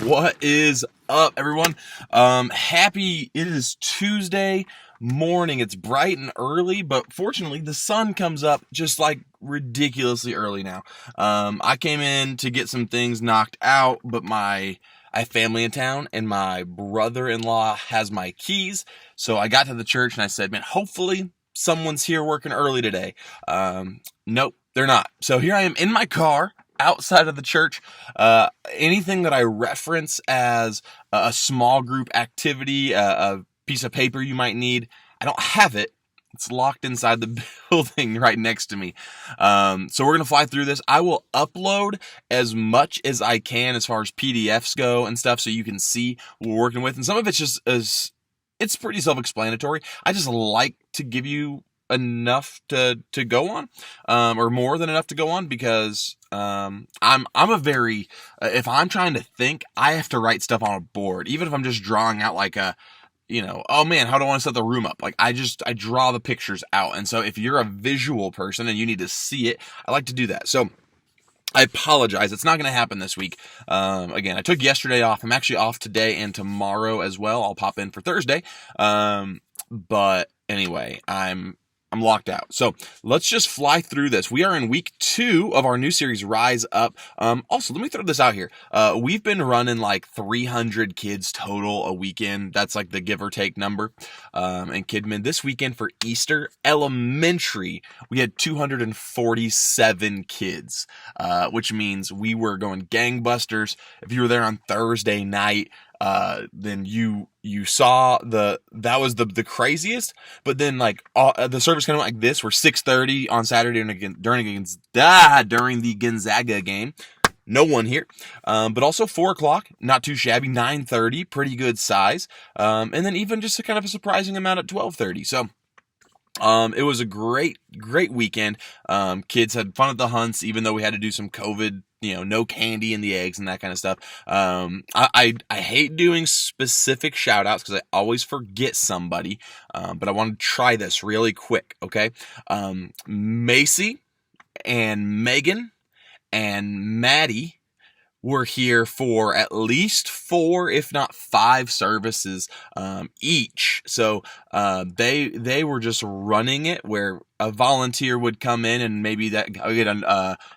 What is up, everyone? It is Tuesday morning. It's bright and early, but fortunately the sun comes up just like ridiculously early now. I came in to get some things knocked out, but I have family in town and my brother-in-law has my keys. So I got to the church and I said, man, hopefully someone's here working early today. Nope, they're not. So here I am in my car outside of the church. Anything that I reference as a small group activity, a piece of paper you might need, I don't have it. It's locked inside the building right next to me. So we're going to fly through this. I will upload as much as I can as far as PDFs go and stuff so you can see what we're working with. And some of it's just it's pretty self-explanatory. I just like to give you enough to go on, or more than enough to go on, because I'm a very if I'm trying to think, I have to write stuff on a board, even if I'm just drawing out like oh man, how do I want to set the room up? Like I draw the pictures out. And so if you're a visual person and you need to see it, I like to do that. So I apologize. It's not going to happen this week. Again, I took yesterday off. I'm actually off today and tomorrow as well. I'll pop in for Thursday. But anyway, I'm locked out. So let's just fly through this. We are in week 2 of our new series, Rise Up. Also, let me throw this out here. We've been running like 300 kids total a weekend. That's like the give or take number. And Kidman, this weekend for Easter elementary, we had 247 kids, which means we were going gangbusters. If you were there on Thursday night, then you saw that was the craziest. But then like the service kind of like this, were 6:30 on Saturday during the Gonzaga game. No one here. But also 4:00, not too shabby. 9:30, pretty good size. And then even just a kind of a surprising amount at 12:30. So it was a great weekend. Kids had fun at the hunts, even though we had to do some COVID, no candy in the eggs and that kind of stuff. I hate doing specific shout outs because I always forget somebody. But I want to try this really quick. Okay. Macy and Megan and Maddie were here for at least 4, if not 5 services each. So they were just running it, where a volunteer would come in, and maybe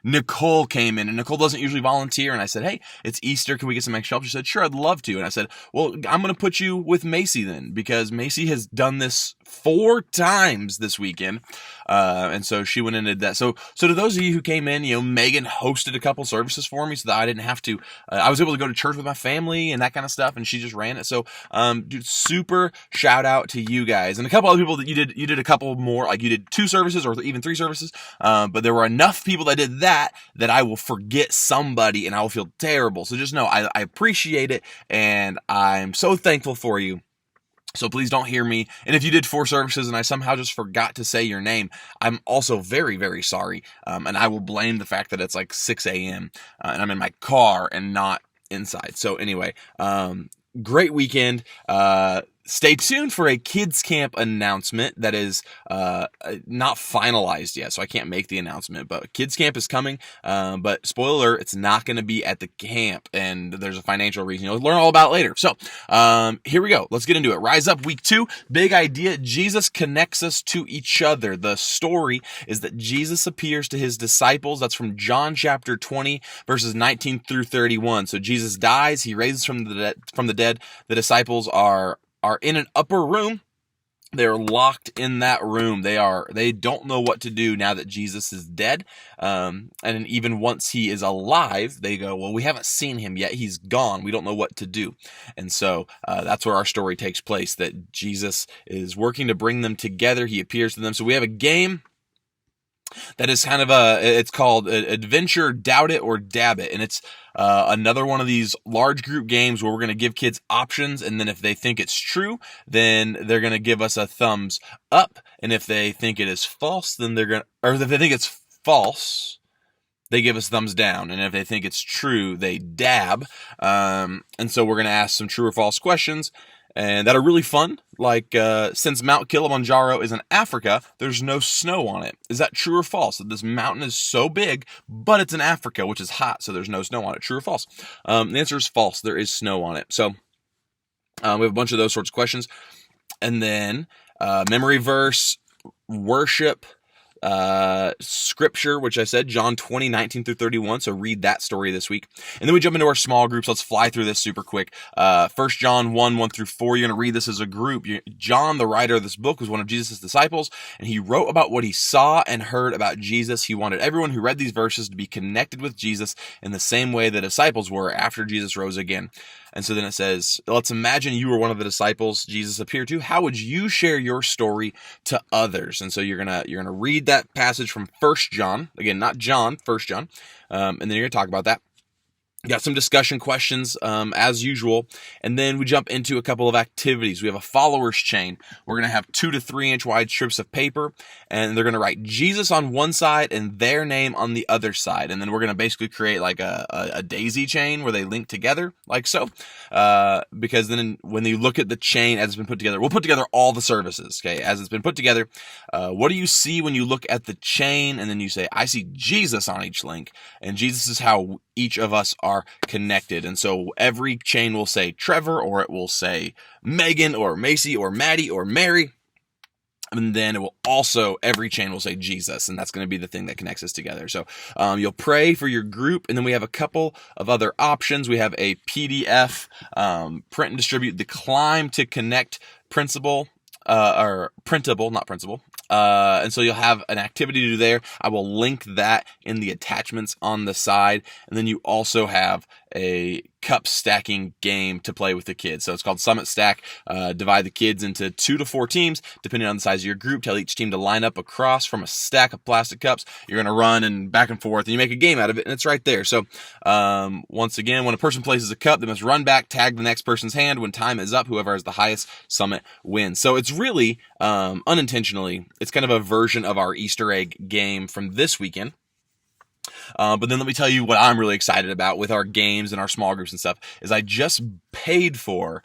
Nicole came in, and Nicole doesn't usually volunteer. And I said, hey, it's Easter. Can we get some extra help? She said, sure, I'd love to. And I said, well, I'm going to put you with Macy then, because Macy has done this 4 times this weekend. And so she went and did that. So to those of you who came in, Megan hosted a couple services for me so that I didn't have to, I was able to go to church with my family and that kind of stuff. And she just ran it. So, dude, super shout out to you guys. And a couple other people that you did a couple more, like you did 2 services or even 3 services. But there were enough people that did that I will forget somebody and I will feel terrible. So just know I appreciate it. And I'm so thankful for you. So please don't hear me. And if you did 4 services and I somehow just forgot to say your name, I'm also very, very sorry. And I will blame the fact that it's like 6 a.m. And I'm in my car and not inside. So anyway, great weekend. Stay tuned for a kids camp announcement that is not finalized yet, so I can't make the announcement, but kids camp is coming. But spoiler alert, it's not going to be at the camp, and there's a financial reason you'll learn all about it later. So here we go. Let's get into it. Rise Up week 2. Big idea. Jesus connects us to each other. The story is that Jesus appears to his disciples. That's from John chapter 20, verses 19 through 31. So Jesus dies. He raises from the dead. The disciples are in an upper room. They're locked in that room. They don't know what to do now that Jesus is dead. And even once he is alive, they go, well, we haven't seen him yet. He's gone. We don't know what to do. And so that's where our story takes place, that Jesus is working to bring them together. He appears to them. So we have a game that is kind of it's called Adventure Doubt It or Dab It. And it's another one of these large group games where we're going to give kids options. And then if they think it's true, then they're going to give us a thumbs up. And if they think it is false, then if they think it's false, they give us thumbs down. And if they think it's true, they dab. And so we're going to ask some true or false questions. and that are really fun. Like, since Mount Kilimanjaro is in Africa, there's no snow on it. Is that true or false? That this mountain is so big, but it's in Africa, which is hot, so there's no snow on it. True or false? The answer is false. There is snow on it. So we have a bunch of those sorts of questions. And then memory verse, worship, scripture, which I said, John 20, 19 through 31. So read that story this week. And then we jump into our small groups. Let's fly through this super quick. 1 John 1, 1 through 4. You're going to read this as a group. John, the writer of this book, was one of Jesus' disciples, and he wrote about what he saw and heard about Jesus. He wanted everyone who read these verses to be connected with Jesus in the same way the disciples were after Jesus rose again. And so then it says, let's imagine you were one of the disciples Jesus appeared to. How would you share your story to others? And so you're gonna read that passage from 1 John, again, not John, 1 John, and then you're gonna talk about that. Got some discussion questions, as usual, and then we jump into a couple of activities. We have a followers chain. We're going to have 2 to 3 inch wide strips of paper, and they're going to write Jesus on one side and their name on the other side, and then we're going to basically create like a daisy chain where they link together, like so, because then when you look at the chain as it's been put together, we'll put together all the services, okay, as it's been put together. What do you see when you look at the chain, and then you say, I see Jesus on each link, and Jesus is how each of us are connected. And so every chain will say Trevor, or it will say Megan, or Macy, or Maddie, or Mary. And then it will also, every chain will say Jesus, and that's going to be the thing that connects us together. So you'll pray for your group, and then we have a couple of other options. We have a PDF, print and distribute, the Climb to Connect principle, or printable, not principle. And so you'll have an activity to do there. I will link that in the attachments on the side. And then you also have a cup stacking game to play with the kids. So it's called Summit Stack. Divide the kids into 2 to 4 teams, depending on the size of your group. Tell each team to line up across from a stack of plastic cups. You're going to run and back and forth, and you make a game out of it, and it's right there. So once again, when a person places a cup, they must run back, tag the next person's hand. When time is up, whoever has the highest summit wins. So it's really, unintentionally, it's kind of a version of our Easter egg game from this weekend. But then let me tell you what I'm really excited about with our games and our small groups and stuff is I just paid for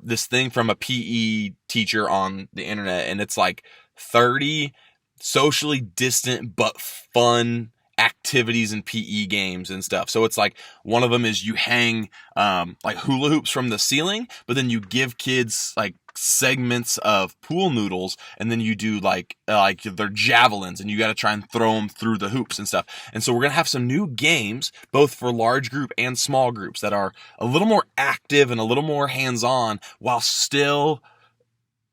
this thing from a PE teacher on the internet, and it's like 30 socially distant but fun activities and PE games and stuff. So it's like one of them is you hang like hula hoops from the ceiling, but then you give kids like segments of pool noodles, and then you do like their javelins, and you got to try and throw them through the hoops and stuff. And so we're gonna have some new games, both for large group and small groups, that are a little more active and a little more hands-on, while still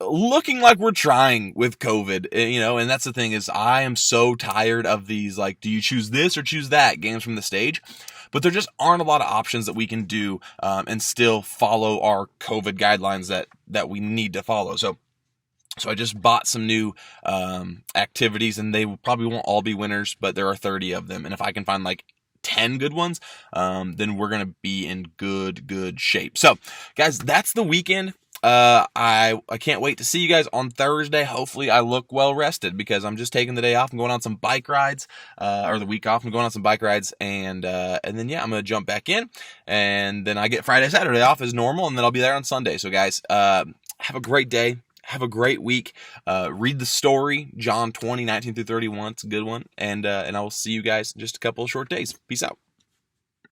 looking like we're trying with COVID, you know. And that's the thing, is I am so tired of these, like, do you choose this or choose that games from the stage? But there just aren't a lot of options that we can do and still follow our COVID guidelines that we need to follow. So I just bought some new activities, and they probably won't all be winners, but there are 30 of them. And if I can find like 10 good ones, then we're going to be in good shape. So guys, that's the weekend. I can't wait to see you guys on Thursday. Hopefully I look well rested, because I'm just taking the day off and going on some bike rides, or the week off and going on some bike rides. And then, yeah, I'm going to jump back in, and then I get Friday, Saturday off as normal, and then I'll be there on Sunday. So guys, have a great day. Have a great week. Read the story, John 20, 19 through 31. It's a good one. And I will see you guys in just a couple of short days. Peace out.